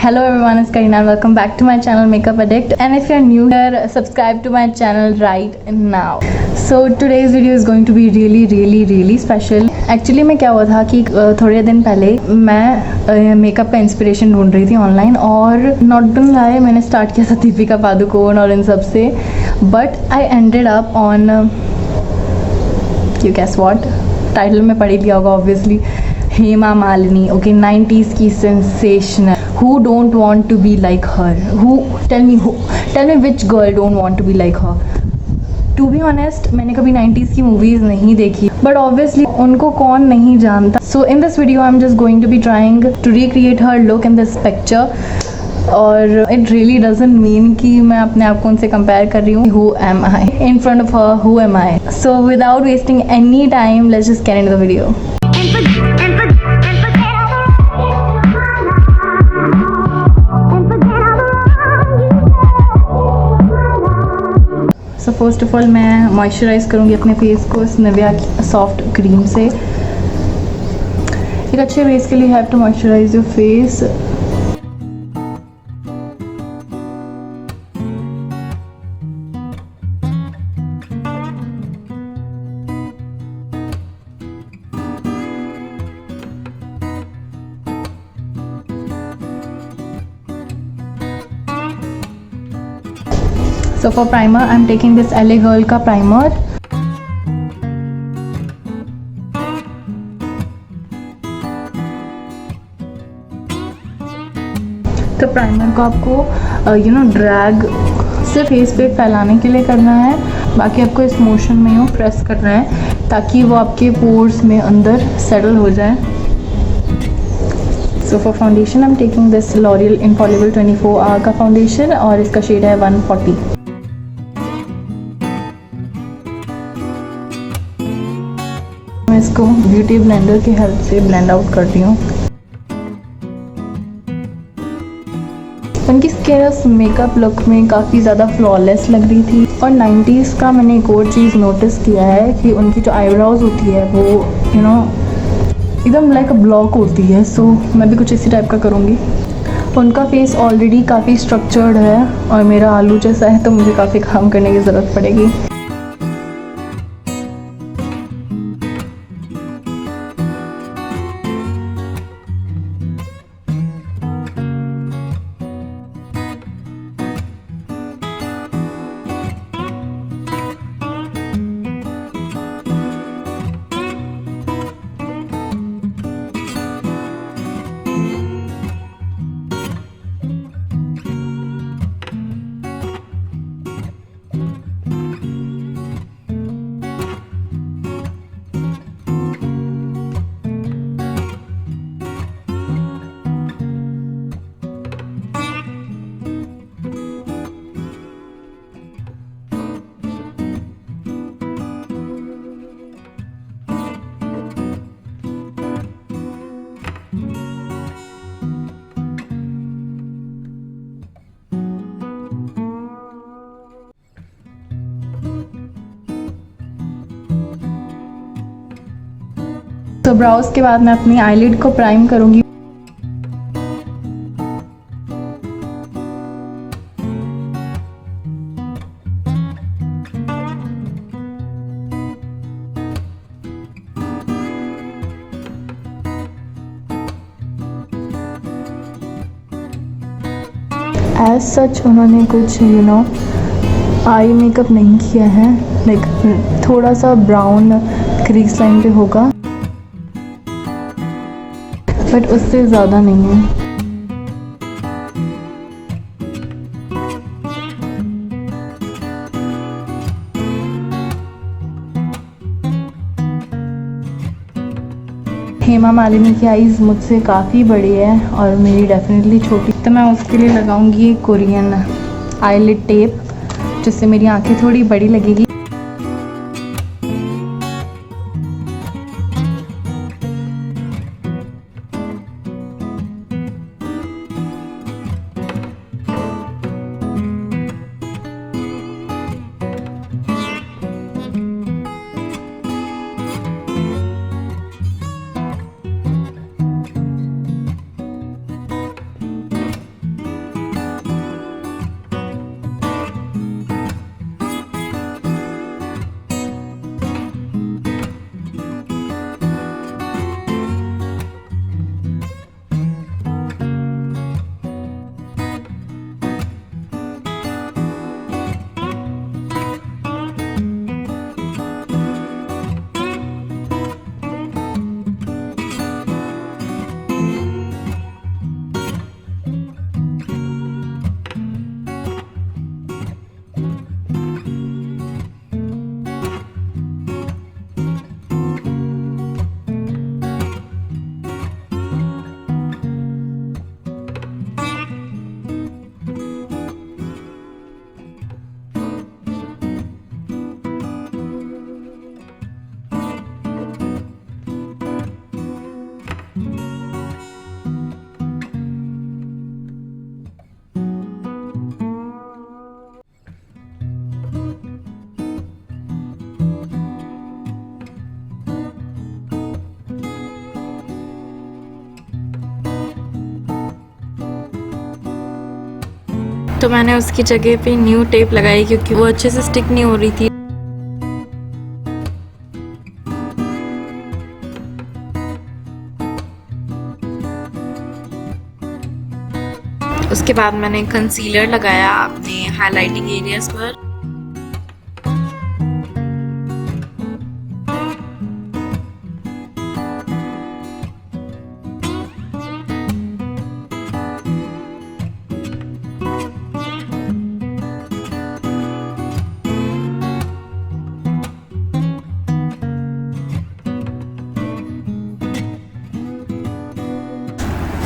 Hello everyone, it's Karina and welcome back to my channel Makeup Addict, and if you're new here, subscribe to my channel right now. So today's video is going to be really special. Actually मैं क्या हुआ था कि थोड़े दिन पहले मैं makeup का इंस्पिरेशन ढूंढ रही थी ऑनलाइन और नॉट गॉना लाई मैंने स्टार्ट किया था दीपिका पादुकोण और इन सब से, but I ended up on you guess what, title में पढ़ ही लिया होगा obviously, Hema Malini. Okay, 90's की sensational. Who don't want to be like her? Tell me which girl don't want to be like her? To be honest, मैंने कभी 90's की movies नहीं देखी, but obviously उनको कौन नहीं जानता. So in this video I'm just going to be trying to recreate her look in this picture. और it really doesn't mean कि मैं अपने आप को उनसे compare कर रही हूँ. Who am I? In front of her, who am I? So without wasting any time, let's just get into the video. So first of all मैं मॉइस्चराइज़ करूँगी अपने फेस को इस निविया की सॉफ्ट क्रीम से. एक अच्छे फेस के लिए have to moisturise your face. So for primer, I'm taking this LA Girl का primer. तो प्राइमर को आपको ड्रैग सिर्फ फेस पे फैलाने के लिए करना है, बाकी आपको इस मोशन में प्रेस करना है ताकि वो आपके पोर्स में अंदर सेटल हो जाए. So for foundation I am taking this L'Oréal infallible 24 का फाउंडेशन और इसका शेड है 140. मैं इसको ब्यूटी ब्लेंडर की हेल्प से ब्लेंड आउट करती हूँ. उनकी स्किन उस मेकअप लुक में काफ़ी ज़्यादा फ्लॉलेस लग रही थी. और 90's का मैंने एक और चीज़ नोटिस किया है कि उनकी जो आईब्राउज होती है वो एकदम लाइक ब्लॉक होती है. सो मैं भी कुछ इसी टाइप का करूँगी. उनका फेस ऑलरेडी काफ़ी स्ट्रक्चर्ड है और मेरा आलू जैसा है, तो मुझे काफ़ी काम करने की ज़रूरत पड़ेगी. तो ब्राउज के बाद मैं अपनी आईलिड को प्राइम करूंगी. एज सच उन्होंने कुछ आई मेकअप नहीं किया है. लाइक थोड़ा सा ब्राउन क्रीज लाइन पे होगा, बट उससे ज़्यादा नहीं है. हेमा मालिनी की आईज़ मुझसे काफ़ी बड़ी है और मेरी डेफिनेटली छोटी, तो मैं उसके लिए लगाऊंगी कोरियन आईलिड टेप, जिससे मेरी आंखें थोड़ी बड़ी लगेगी. तो मैंने उसकी जगह पे न्यू टेप लगाई क्योंकि वो अच्छे से स्टिक नहीं हो रही थी। उसके बाद मैंने कंसीलर लगाया अपने हाइलाइटिंग एरियाज पर।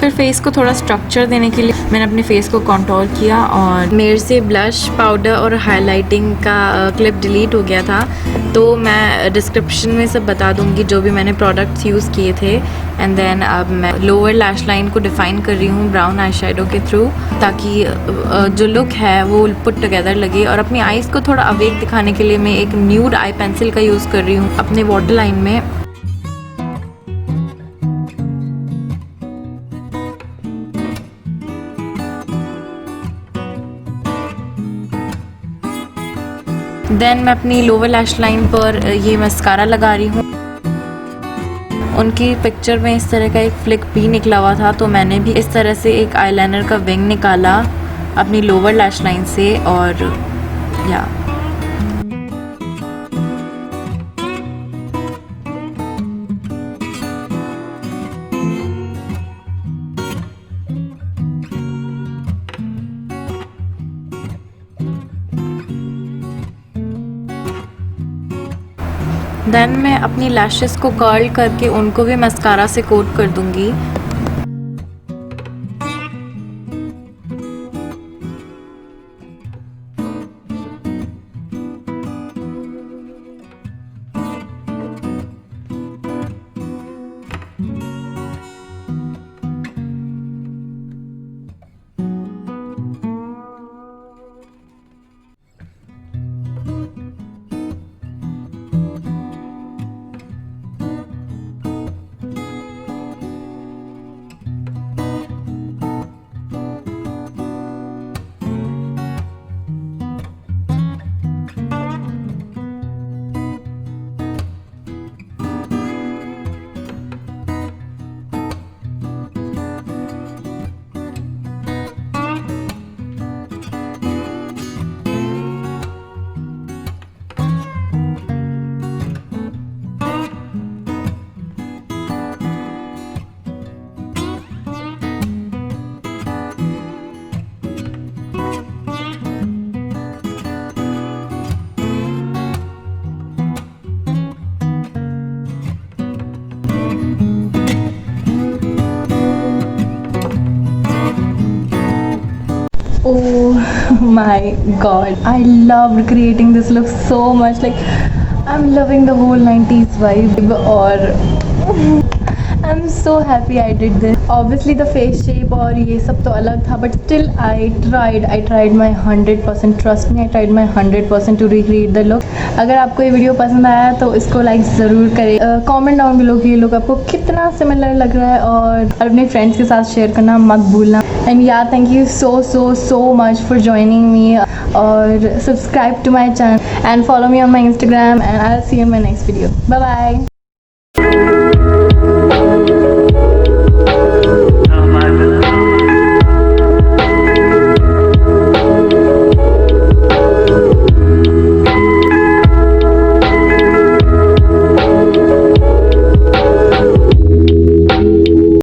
फिर फेस को थोड़ा स्ट्रक्चर देने के लिए मैंने अपने फेस को कंटूर किया और मेरे से ब्लश पाउडर और हाइलाइटिंग का क्लिप डिलीट हो गया था, तो मैं डिस्क्रिप्शन में सब बता दूंगी जो भी मैंने प्रोडक्ट्स यूज़ किए थे। एंड देन अब मैं लोअर लैश लाइन को डिफ़ाइन कर रही हूँ ब्राउन आई शेडो के थ्रू, ताकि जो लुक है वो पुट टुगेदर लगे। और अपनी आइज़ को थोड़ा अवेक दिखाने के लिए मैं एक न्यूड आई पेंसिल का यूज़ कर रही हूँ अपने वाटर लाइन में। देन मैं अपनी लोअर लैश लाइन पर ये मस्कारा लगा रही हूँ। उनकी पिक्चर में इस तरह का एक फ्लिक भी निकला हुआ था, तो मैंने भी इस तरह से एक आईलाइनर का विंग निकाला अपनी लोअर लैश लाइन से। और या देन मैं अपनी लैशेस को कर्ल करके उनको भी मस्कारा से कोट कर दूंगी। Oh my god, I loved creating this look so much. Like, I'm loving the whole 90s vibe, or I'm so happy I did this. Obviously the face shape और ये सब तो अलग था, but still I tried my 100%. Trust me, I tried my 100% to recreate the look. अगर आपको ये video पसंद आया तो इसको लाइक ज़रूर करें। कमेंट डाउन बिलो कि ये लुक आपको कितना सिमिलर लग रहा है, और अपने फ्रेंड्स के साथ शेयर करना मत भूलना। एंड या thank you so much for joining me, और subscribe to my channel and follow me on my Instagram, and I'll see you in my next video. Bye bye.